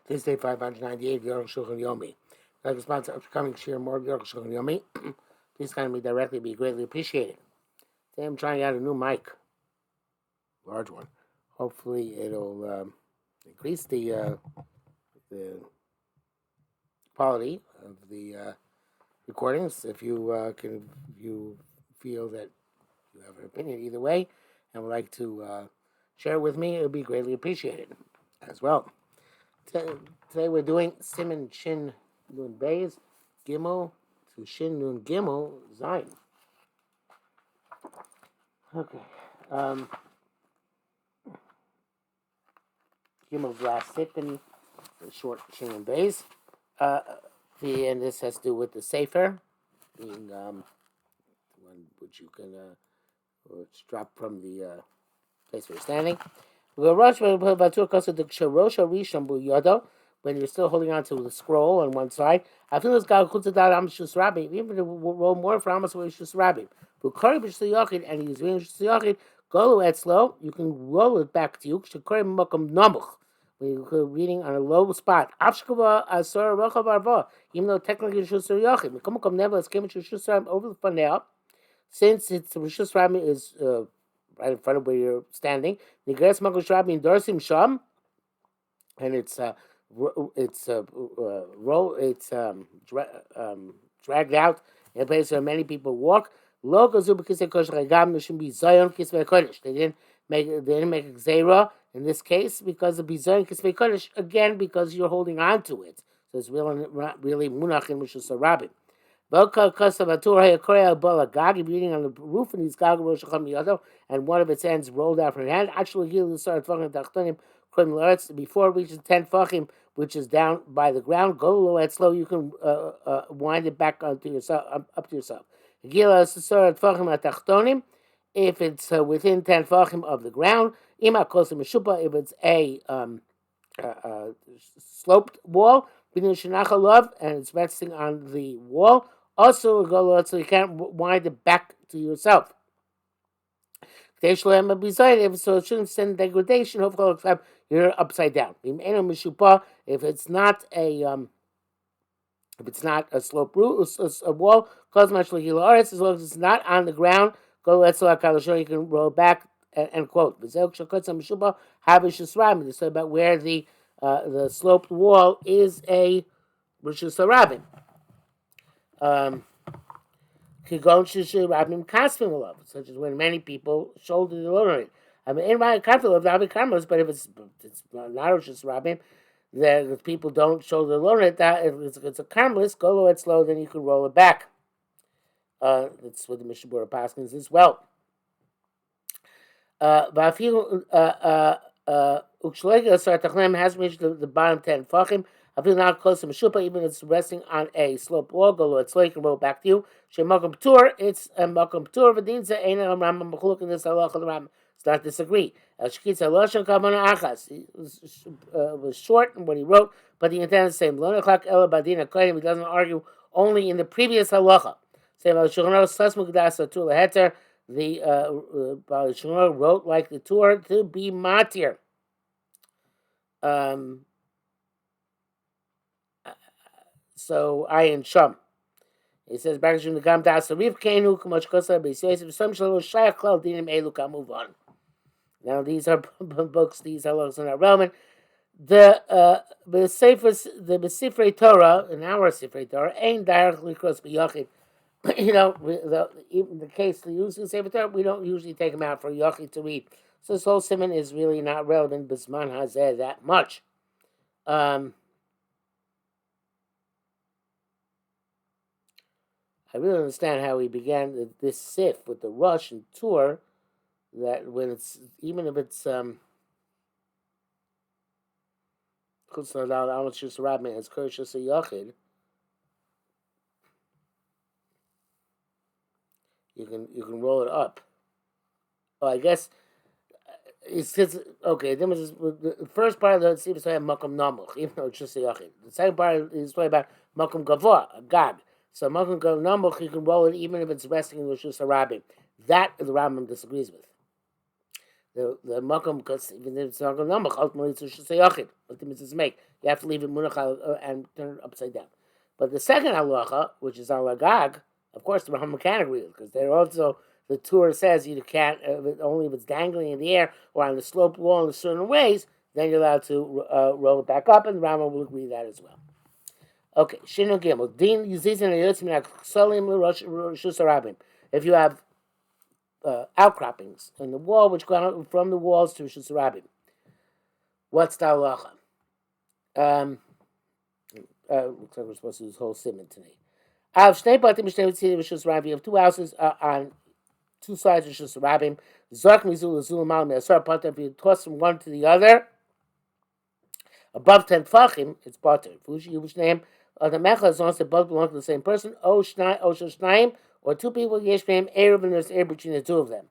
This day 598, Arukh HaShulchan Yomi. Like a sponsor upcoming share more Arukh HaShulchan Yomi. Please contact me directly, be greatly appreciated. Today I'm trying out a new mic, large one. Hopefully it'll increase the quality of the recordings. If you feel that you have an opinion either way and would like to share it with me, it would be greatly appreciated as well. Today we're doing Siman Shin Nun Beis Gimel to Shin Nun Gimel Zayin. Okay. Gimel's last sipping, the short Shin Nun Beis. And this has to do with the Sefer, being one which you can drop from the place where you're standing. When you're still holding on to the scroll on one side, I feel this guy even to roll more for Amos Shus Rabbi. And he's doing Shus Yachid, go at slow, you can roll it back to you. When you're reading on a low spot. Even though technically it's Shus Yachid. Nevertheless, came to Shus Rabbi over the fun now. Since it's Shus Rabbi is right in front of where you're standing, and it's dragged out in a place where many people walk. They didn't make a gzeira in this case because of bizayon kisvei kodesh, again because you're holding on to it. So it's really munach in Rishus Rabim. Reading on the roof and he's and one of its ends rolled out from your hand. Actually, before it reaches 10 fachim, which is down by the ground, go low and slow. You can wind it back onto yourself, up to yourself. If it's within 10 fachim of the ground, if it's a sloped wall, and it's resting on the wall, also go so you can't wind it back to yourself. If so, it shouldn't send degradation. Hopefully, you're upside down. If it's not a slope roof, a wall, as long as it's not on the ground, go let's you can roll back and quote. This is about where the sloped wall is a Rishus Harabim. Such as when many people shoulder the load. In my conflict of the Karmelis, but if it's not Rishus Harabim, the people don't shoulder the load. That if it's a Karmelis, go low and slow, then you can roll it back. That's what the Mishnah Berurah Paskins as well. But I feel has reached the bottom 10 fachim. I feel not close to Meshupa, even if it's resting on a slope wall. Go low, it's slow, you can roll back to you. Shemakom Ptur, it's a Makom Ptur Vadinza, Ein Rambam Mechluk in this halacha the Rambam does not disagree. Shkitza Loshan Kavana Achas. It was short in what he wrote, but he intended the same. Lonachak Ela Badina Kohen, he doesn't argue only in the previous halacha. Same as Shulchan Sas Mukdas Atul Heter. The Baal Shulchan wrote like the Tur to be matir. So Ayin Sham. He says back to the Gam Das Rif Kenu Kumosh Kosa B'Yisrael some Shalom Shayach Klal Dinim Elu move on. Now these are books. These halachos are not relevant. The Sifrei Torah in our Sifrei Torah ain't directly cross b'yachid. Even the case the use of Sefer Torah, we don't usually take them out for yachid to read. So this whole siman is really not relevant b'zman hazeh that much. I really understand how he began this sif with the rush and tour. That when it's even if it's Shus Rabbi as Kurshus Yachid, you can roll it up. Oh, I guess it's okay. Then the first part of the sif is talking about Makom Namuch, even though it's just a Yachid. The second part is talking about Makom Gavoa, a God. So Makom Namuch, you can roll it even if it's resting in the Shus Harabim. That the Rambam disagrees with. the makom, because even if it's not going to ultimately it's a shusayachid. What the mitzvahs make? You have to leave it munach and turn it upside down. But the second halacha, which is al agag, of course the Rambam can't agree with, because they're also the Torah says you can't only if it's dangling in the air or on the sloped wall in certain ways, then you're allowed to roll it back up, and the Rambam will agree with that as well. Okay, Shinu Gimel. Din Yizizin Yotzim Solim Rosh Harabim. If you have outcroppings in the wall, which go out from the walls to Rosh Harabim, what's the halacha? Looks like we're supposed to do this whole simon today. You have two houses on two sides of Rosh Harabim. Zark Mizul Zul Mal Me'asar Pater. If you toss from one to the other, above 10 tfachim, it's Pater. Fushi Yuvishneim. The mecha, as long as they both belong to the same person, or two people, yesh name Erev, and there's Erev between the two of them.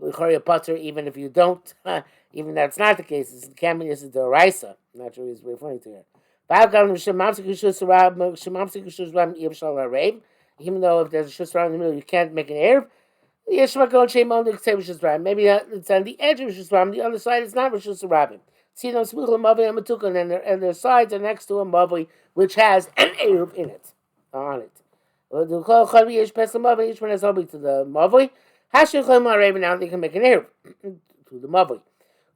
L'chari Pater, even if you don't, even that's not the case, it can be this is the Raisa. I'm not sure what he's referring to here. Even though if there's a shusra in the middle, you can't make an Erev. Maybe it's on the edge of Shusra, the other side is not Rishus Harabim. See them smuchel mavoi and matukon, and their sides are next to a mavoi which has an eruv in it, on it. Each one has obi to the mavoi. Now they can make an eruv to the mavoi.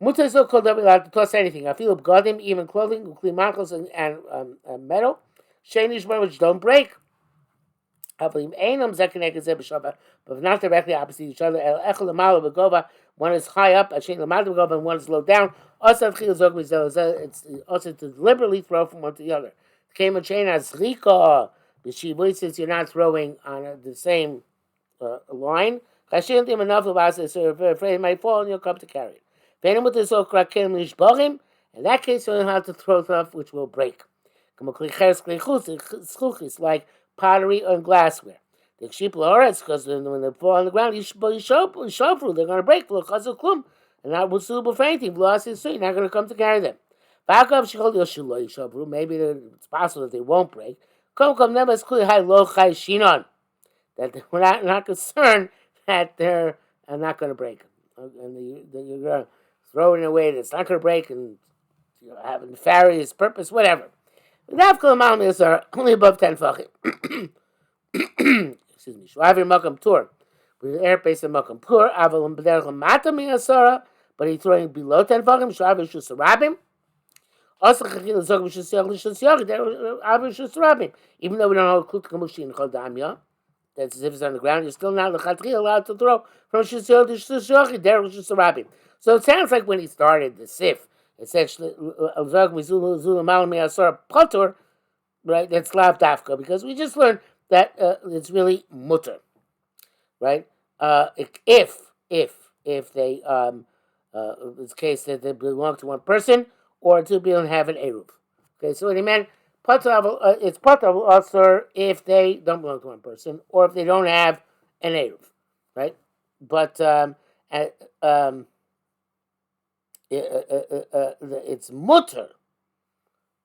Mutar is called allowed to toss anything. I feel b'gadim, even clothing, ukli and metal. Sheinish which don't break. But not directly opposite each other. One is high up, and one is low down. It's also to deliberately throw from one to the other. Came a chain as rika. Since you're not throwing on the same line, so if you're afraid it might fall, and you'll come to carry it. In that case, you don't have to throw stuff which will break. Like pottery or glassware. The sheep loretz, because when they fall on the ground, you shove through. They're going to break. And that was suitable for anything. You're not going to come to carry them. Maybe it's possible that they won't break. That we're not concerned that they're not going to break. And you're going to throw it in a way that's not going to break and have a nefarious purpose, whatever. The are only above 10 fachim. Excuse me. Shuavir makam tur. With the air base of makam tur, avalim b'derech mata mi'asara, but he's throwing below 10 fachim. Shuavir shusarabim. Also, chachil zog v'shusiyach l'shusiyach. Avir shusarabim. Even though we don't hold klut kamushi chol damya, that's as if it's on the ground, you're still not l'chatchil allowed to throw from shusiyach to shusiyach. Derech shusarabim. So it sounds like when he started the sif, it's actually zog mizul mal mi'asara patur. Right, that's lav dafka, because we just learned that it's really mutter, right? If they it's a case that they belong to one person or two people have an eruv. Okay, so what he meant, it's patur also if they don't belong to one person or if they don't have an eruv, right? But it's mutter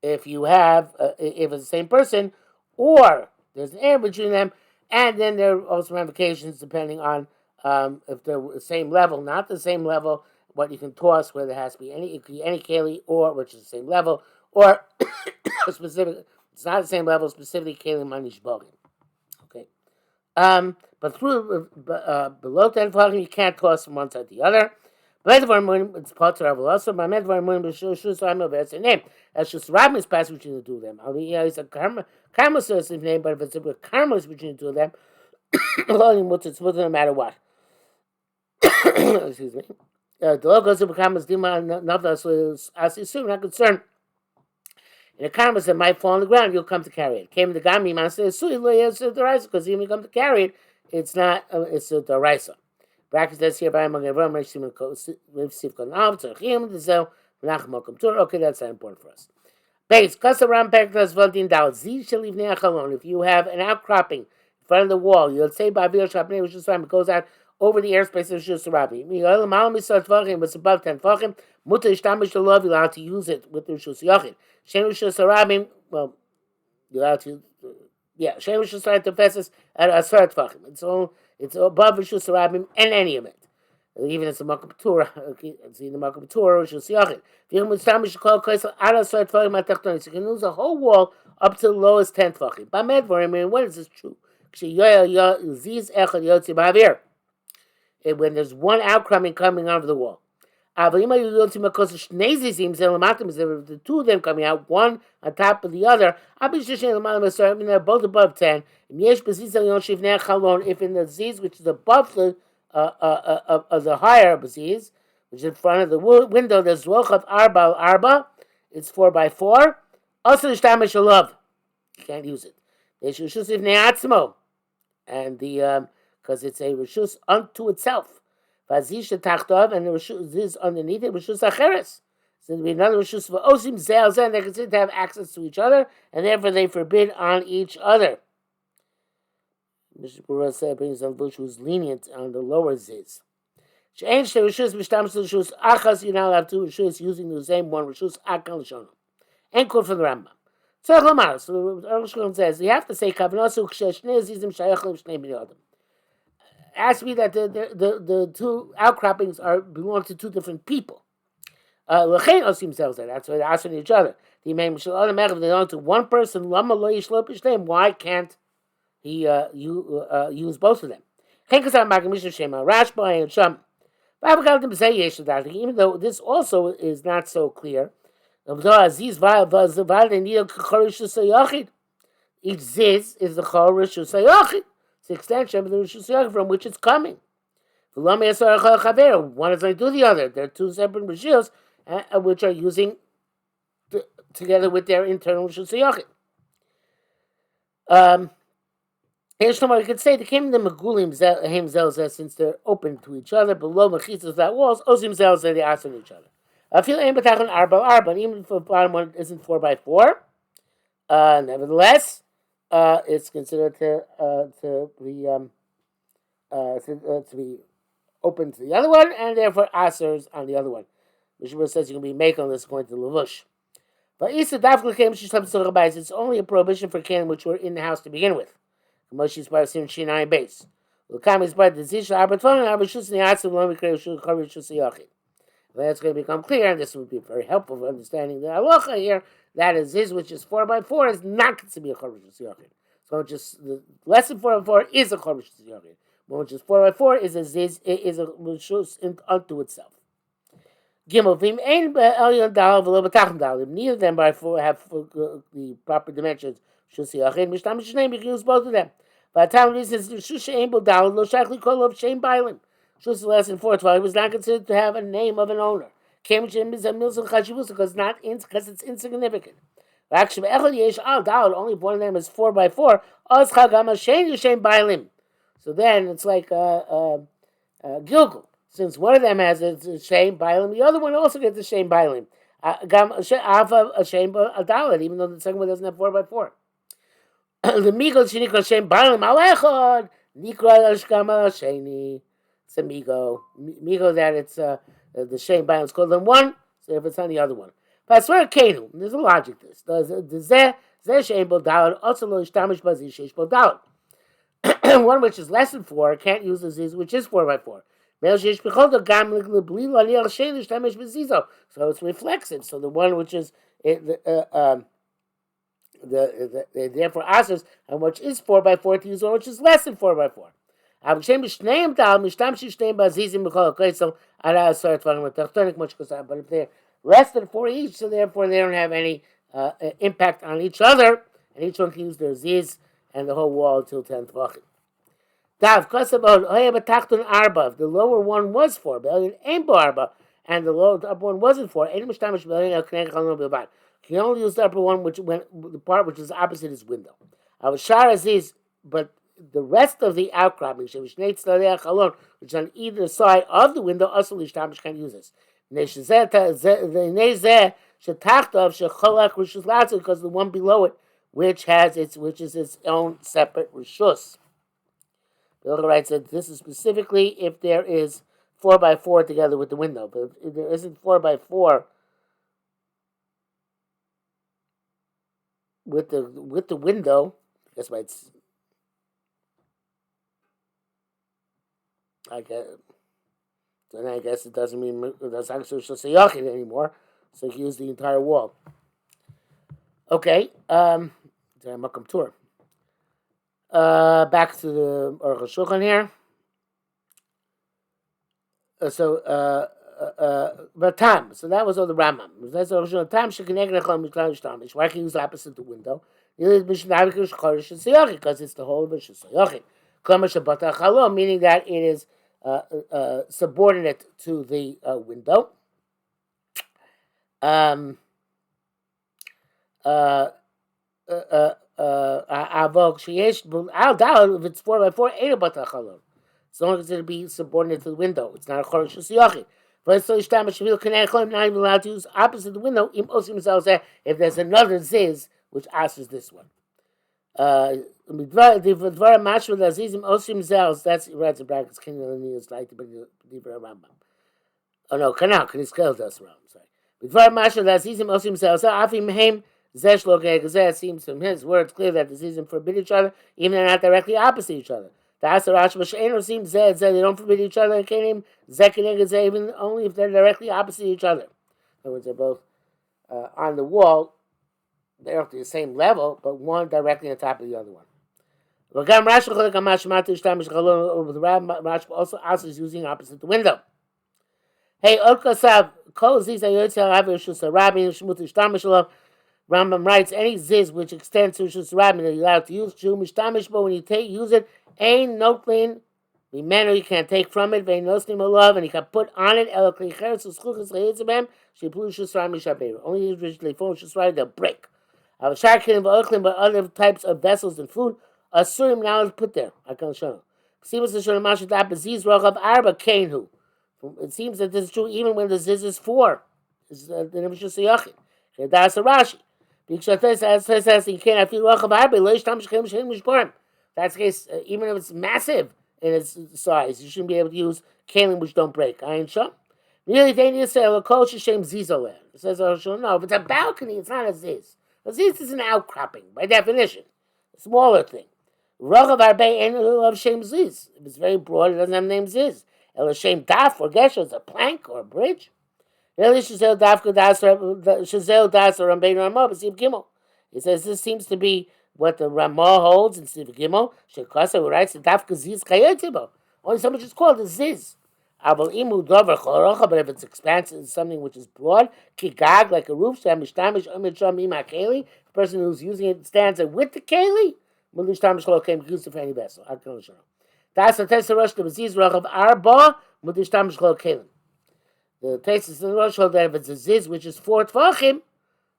if you have, if it's the same person, or there's an error between them, and then there are also ramifications depending on if they're the same level, not the same level, what you can toss, where there has to be any keli, or which is the same level, or specific, it's not the same level, specifically keli manish bogim. Okay, but through below 10 fachim, you can't toss from one side to the other. It's part of also. My medvar moon b'shus I'm over. It's a name. As just Rabin is passing between the two of them. It's a karma source name, but if it's a karma is between the two of them, it's no matter what. Excuse me. The logos of karma is dima nafla, so as you assume, not concerned. And the karma that might fall on the ground, you'll come to carry it. Came the gami man says sui lo yes the raisa, because even you come to carry it, it's not it's the raisa. Brackets that's here by among everyone. Okay, that's not important for us. Base, if you have an outcropping in front of the wall, you'll say it goes out over the airspace of Shusarabi. It's above 10 fachim. You're allowed to use it with the Shusayachid. Well, you're allowed to, yeah, Shusayachid tefeses at a third fachim. It's above Rishus Rabim in any event. Even it's a Makom Torah, it's in the Makom Torah, Rishus Yachid. You can lose a whole wall up to the lowest 10 tvachim. When is this true? When there's one outcropping coming out of the wall. The two of them coming out, one on top of the other, they're both above 10. If in the ziz, which is above the of the higher ziz, which is in front of the window, there's lochav arba al arba, it's 4x4. Also, the love, you can't use it. And the because it's a reshus unto itself. Vazisha tachtov, and the reshus is underneath it, reshus acheres. So there'll be another reshus for osim zel zel, and they're considered to have access to each other, and therefore they forbid on each other. Mr. Burra said, brings on Bush, who's lenient on the lower ziz. Change the reshus b'shtam to reshus achas. You're not allowed two reshus using the same one reshus akal shonam. And quote from the Rambam. So Arukh HaShulchan says you have to say kavanosu kshnei zizim shayachim shnei bnei adam. Ask me that the two outcroppings belong to two different people. That's why they're asking each other. They belong to one person. Why can't he use both of them? Even though this also is not so clear. Each ziz is the chor rishus hayachid. It's the extension of the rishus hayachid from which it's coming. One is going to do the other. They're two separate rishus which are using together with their internal rishus hayachid. You could say the came the megulim zelzeh since they're open to each other. Below mechitzas that walls, osim zelzeh they ask each other. I feel aim b'tachan arba arba, even if the bottom one isn't 4x4. Nevertheless, it's considered to be open to the other one, and therefore asers on the other one. Mishra says you can be make on this according to Levush. But Isa dafka came it's only a prohibition for canon which were in the house to begin with. Moshe's part of Sim Shinai base. Lukam is part of the Zisha Arbaton and Arbashus and the Atzim Lomi Kreshul Karishus Yachid. That's going to become clear, and this would be very helpful for understanding the halacha here. That is, this which is 4x4 is not considered to be a chorishus yachid. So just the less than 4x4 is a chorishus yachid. But which is 4x4 is a ziz, is a rishus unto itself. Gimel vim ein be'elyon dal v'lo b'tachan dal. If neither of them by four have the proper dimensions, rishus yachid mishtam shneim, you can use both of them. By the time reasons rishus ein bo dal lo shaychli kol of shein bailim. Shus less than 412 was not considered to have a name of an owner. Because it's insignificant. Only one of them is 4x4. So then it's like Gilgul. Since one of them has a shame bailim, the other one also gets a shame bailim. Even though the second one doesn't have 4x4. The Migo Shinikra shame bailim alechod. Nikra Ashkama Sheni. It's a migo that it's the shame balance called them one, so if it's on the other one. But I swear Kenu, there's a logic to this. The shame bodal also lo ishtamish baziz sheish bodal. One which is less than 4 can't use the ziz which is 4x4. So it's reflexive. So the one which is therefore asks and which is 4x4 to use one which is less than 4x4. But if they're less than 4 each, so therefore they don't have any impact on each other, and each one can use their ziz and the whole wall until 10 tvachim. If the lower one was 4, and the upper one wasn't 4, you can only use the upper one, the part which is opposite his window. But the rest of the outcropping, which is on either side of the window, also Lishtamish can't use this. Because the one below it, which is its own separate rishus. The other writes that this is specifically if there is 4x4 together with the window, but if there isn't 4x4 with the window, that's why it's I guess. Then I guess it doesn't mean that's actually just a yachid anymore. So he used the entire wall. Okay. Makam tour. Back to the Arukh HaShulchan here. But time. So that was all the Rambam. That's the original time. She can why can you use the opposite the window? Because it's the whole of it. Meaning that it is subordinate to the window. Um, I'll doubt if it's 4x4, ain't about the chalom. As long as it'll be subordinate to the window, it's not a chorish siyachi. But so not even allowed to use opposite the window. If there's another ziz which answers this one. That's right. The brackets can like the Rambam. Oh no, canal. Can scale does wrong. Sorry. Before Masha Lazizim Osim Zelsa Afim Haim Zesh Logegazeh seems from his words clear that the Zizim forbid each other, even they're not directly opposite each other. The Asarash Mashaino seems Zed they don't forbid each other and can't name Zekinegazeh even only if they're directly opposite each other. In other words, they're both on the wall, they're at the same level, but one directly on top of the other one. Rash also is using opposite the window. Hey, Okasav, Kol Ziz Ayotzal Avishus Rabbi Shmut Ishtamishlo. Rambam writes, any ziz which extends to Shus Rabbi that you're allowed to use, Shu Mistamishbo, when you use it, ain't no clean. The manner you can't take from it, Vein Nosnim Olav, and you can put on it, El Klicheres, Uschuchas Chayitzabem, Shiplu Shus Rabbi Shaberu. Only usually for Shus Rabbi, they'll break. Avasharkin, Va'ochlim, but other types of vessels and food, Asurim now is put there. I can't show. Sivas Hashem Mashat Aziz Rochav Arba Kainhu. It seems that this is true even when the ziz is 4. It's the Nefesh Yachid. That's a Rashi. Because you can't feel Rochav Arba, that's the case, even if it's massive in its size, you shouldn't be able to use kalim which don't break. I ain't sure. Really, they need to say, Zizoleh. It says, no, if it's a balcony, it's not a ziz. A ziz is an outcropping, by definition. A smaller thing. Rochav Arba ain't of Shem Ziz. If it's very broad, it doesn't have the name Ziz. El Hashem Daf or Gesher is a plank or a bridge. Really, Shazel Das or Rambein Ramah, but Siv Gimel. It says this seems to be what the Ramah holds in Siv Gimel. Shekasa writes the Daf Ziz Kayotibo. Only so much is called a Ziz. Abel Imu Dover Chorocha, but if it's expansive, it's something which is broad, Kigag, like a roof, Shamistamish, Umidsham Ima Keli, the person who's using it stands there with the Keli, Mulishtam Shlo came used for any vessel. I can show. That's the test of Rosh Ziz Rochav Arba, Mulishtam Shlo Kelim. The test is the Rosh that if it's a Ziz, which is 4 Tvachim,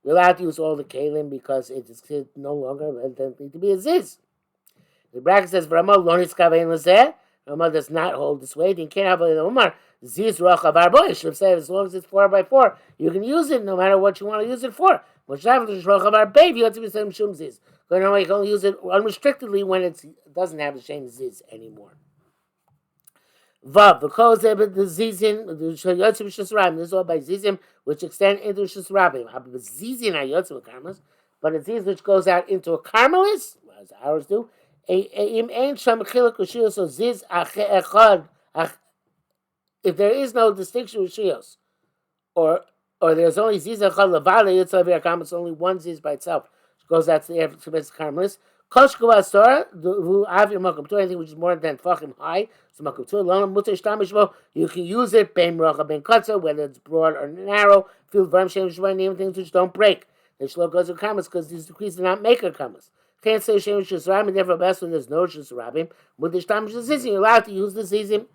you're allowed to use all the Kelim because it is no longer need to be a Ziz. The bracket says, Rama Lonis Kavein Lazeh. Rama does not hold this weight. You can't have a Umar. Ziz Rochav Arba. You should have said as long as it's 4x4, you can use it no matter what you want to use it for. Which happens to Rochav Arba, you have to be saying Shum Ziz. But no, you can only use it unrestrictedly when it doesn't have the same Ziz anymore. Vav, because the Zizin, the Yotzim Shusrabim, this is all by Zizim, which extend into Shusrabim. Zizin are Yotzim Karmelis, but a Ziz which goes out into a Karmelis, as ours do, im ein sham chiluk u'shiyos, so Ziz echad, if there is no distinction with Shios, or there's only Ziz echad levale Yotzim Karmelis, only one Ziz by itself, which goes out to the Karmelis, Koshko Asor, who have your Makam Tur, anything which is more than Fachim high, so Makam Tur, Lona Mutter Shtamishbo, you can use it, Ben Rocha, Ben Kotzer, whether it's broad or narrow, field Varm Shem Shvaim, even things which don't break. The Shlo goes with Kamas, because these decrees do not make a Kamas. Can't say Shem Shusrabim, and therefore best when there's no Shusrabim, Mutter Shtamish Zizim, you're allowed to use the Zizim.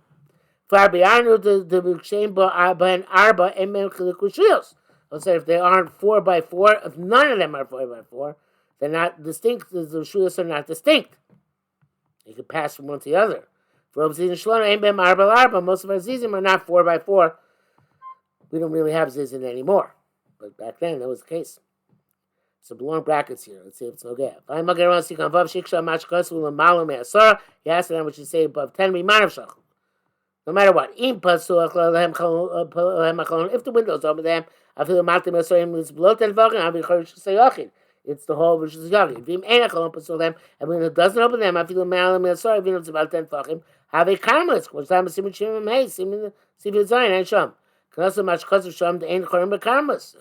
Far beyond the Shem Ben Arba, and Men Chilikushrios. I'll say if they aren't 4x4, if none of them are 4x4, they're not distinct. The shuyos are not distinct. You can pass from one to the other. For Zizim Shlono, Ein Ben Arba Arba, most of our Zizim are not 4x4. We don't really have Zizim anymore. But back then, that was the case. So long brackets here. Let's see if it's okay. He asked them what you say above 10 no matter what. If the window's over them, I feel it's the whole Rishus Yachid. Vim Einach Cholon Pasul them, and when it doesn't open them, I feel Malam Yasar, even if it's about 10 Fachim, have a karmelis, which time is Simon Shimon Hay, Simon Zion, and Sham. Kanasa Mashkaz of Sham, the Ein Chorim Bekarmelis.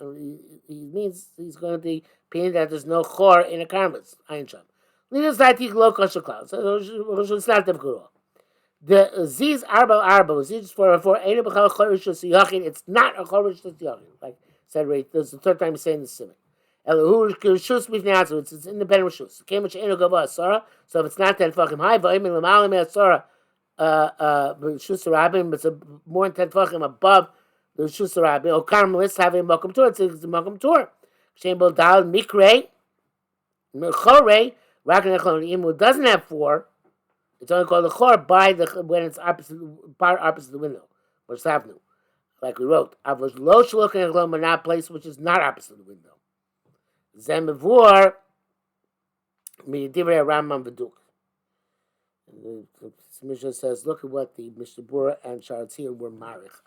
He means he's going to be opinion that there's no chor in a karmelis, Ein Sham. Leaders like the low kosher cloud, so it's not difficult at all. The Ziz Arba, Ziz for Ein Bechal Chorish Yachid, it's not a Chorish Yachid, like said right, this is the third time he's saying this simon. Elahu Rishus Mifnatzu, it's independent Rishus. Came which Eino Gava Asara, so if it's not 10 Fachim high, Vayim Lamalim Asara, Rishus Rabim, but it's more than 10 Fachim above the Rishus Rabim, or Carmelis having Malkum Torah, it's a Malkum Torah. Shem Dal Mikre, Mechore, Rakan Echlon, who doesn't have 4, it's only called a chor by when it's opposite the window, or savnu, like we wrote. Avos lo shluchin echlon, but not place which is not opposite the window. Zem bevor midivrei Rambam v'duk. The Mishnah says, look at what the Mishnah Berurah and Sharatzir were marich.